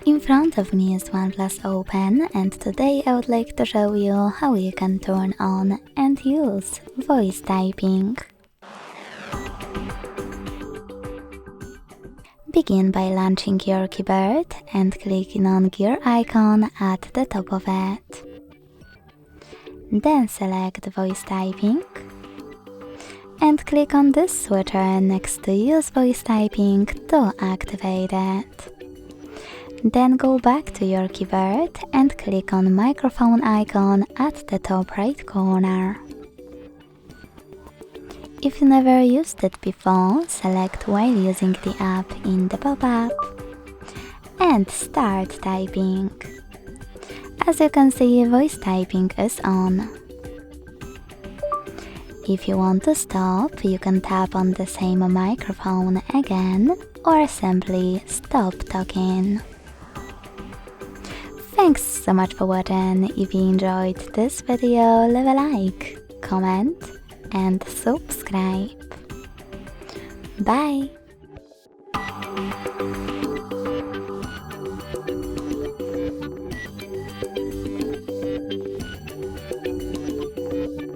In front of me is ONEPLUS Open, and today I would like to show you how you can turn on and use voice typing. Begin by launching your keyboard and clicking on gear icon at the top of it. Then select voice typing and click on this switcher next to use voice typing to activate it. Then go back to your keyboard and click on microphone icon at the top right corner. If you never used it before, select while using the app in the pop-up and start typing. As you can see, voice typing is on. If you want to stop, you can tap on the same microphone again or simply stop talking. Thanks so much for watching. If you enjoyed this video, leave a like, comment and subscribe. Bye!